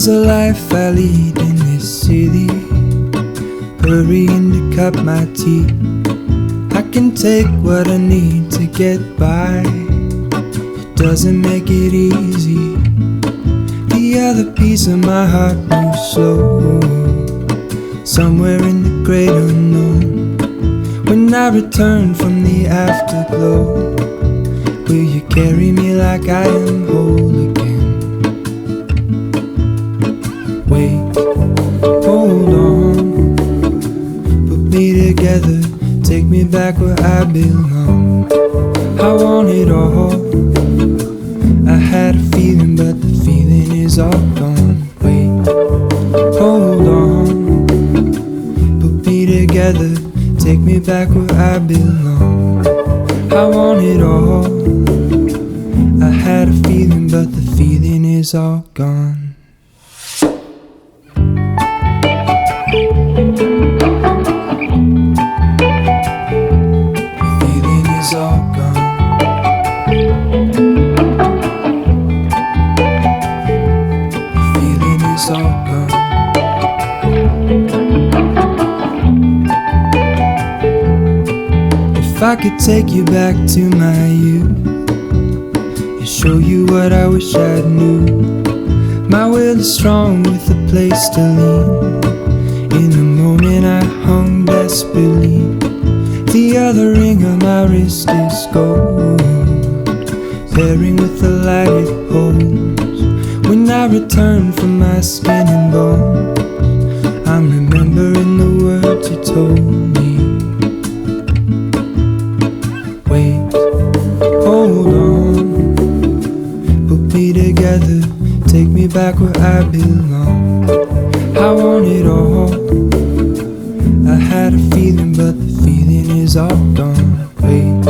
is the life I lead in this city, hurrying to cut my teeth. I can take what I need to get by. It doesn't make it easy. The other piece of my heart moves slow, somewhere in the great unknown. When I return from the afterglow, will you carry me like I am whole again? Wait, hold on, put me together, take me back where I belong. I want it all. I had a feeling, but the feeling is all gone. Wait, hold on, put me together, take me back where I belong. I want it all. I had a feeling, but the feeling is all gone. The feeling is all gone. The feeling is all gone. If I could take you back to my youth and show you what I wish I knew. My will is strong with a place to lean. In the moment I hung desperately. The other ring on my wrist is gold, pairing with the light it holds. When I return from my skin and bones, I'm remembering the words you told me. Wait, hold on, put me together, take me back where I belong. I want it all. I had a feeling, but the feeling is all gone. Wait,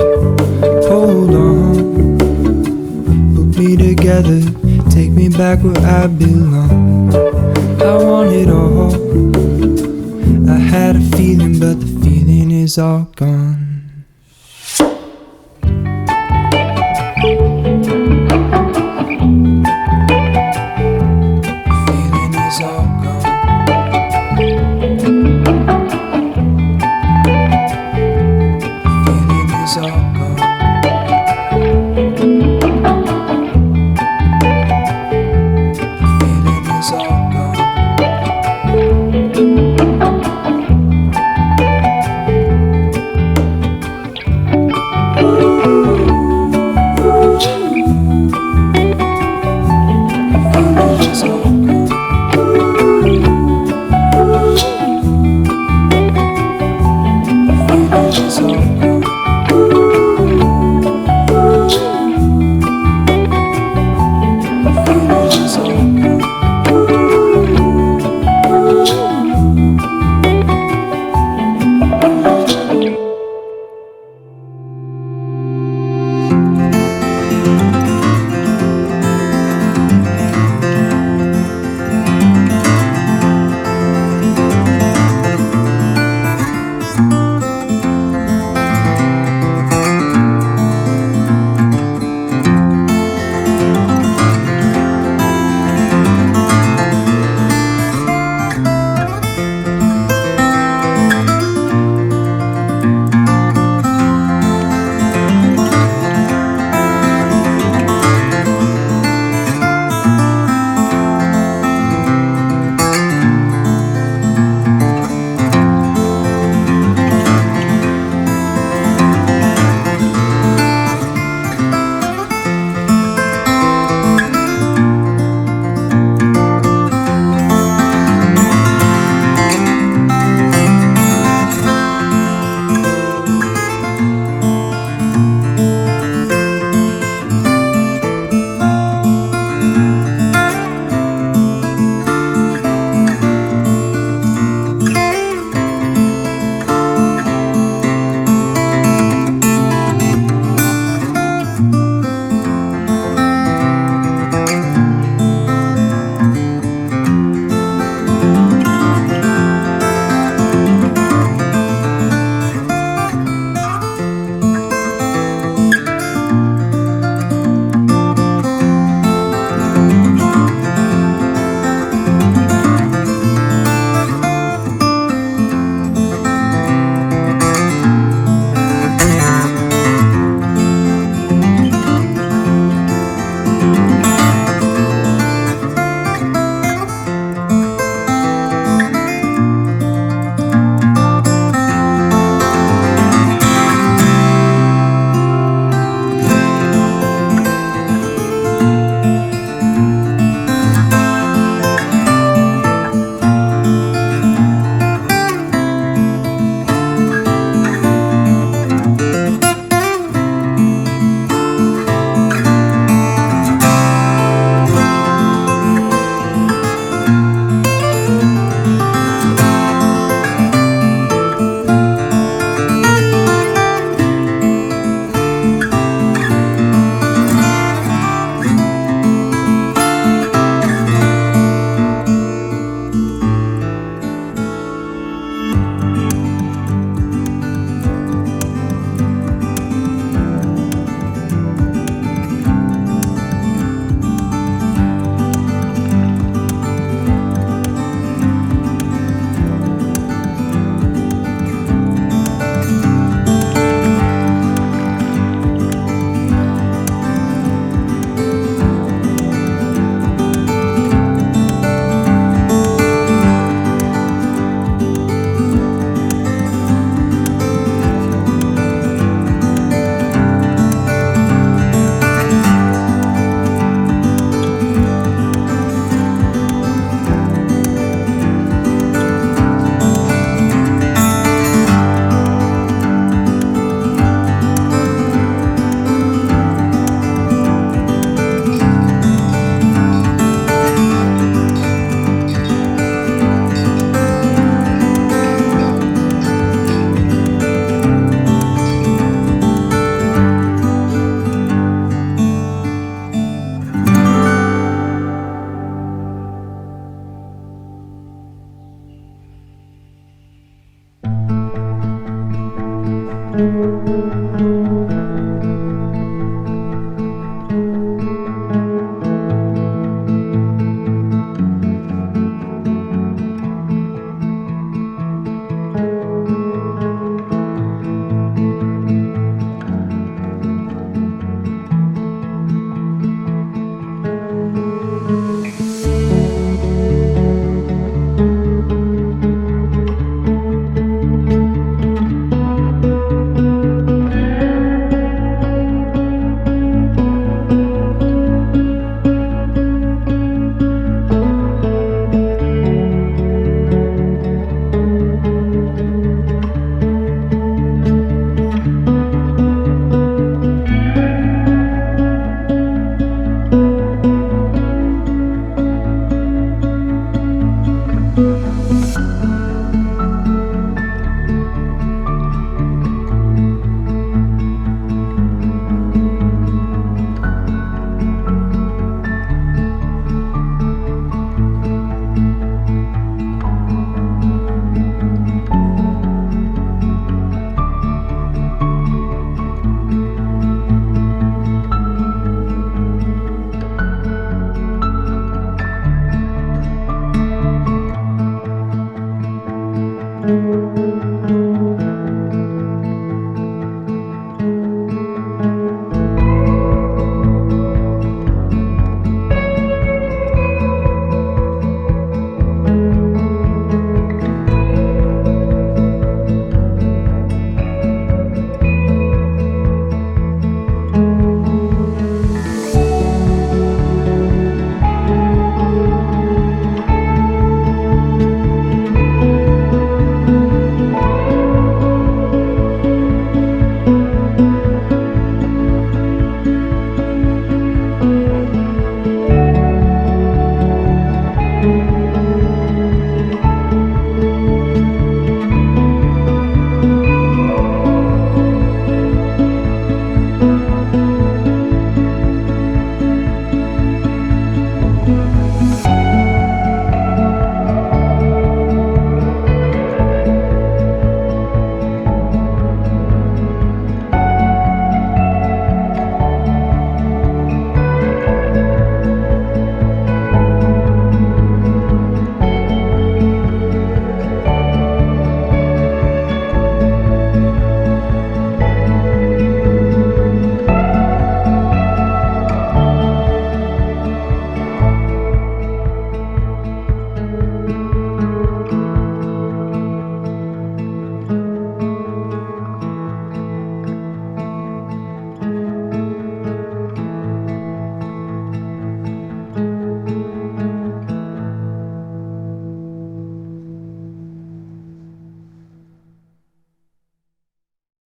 hold on, put me together, take me back where I belong. I want it all. I had a feeling, but the feeling is all gone. All gone.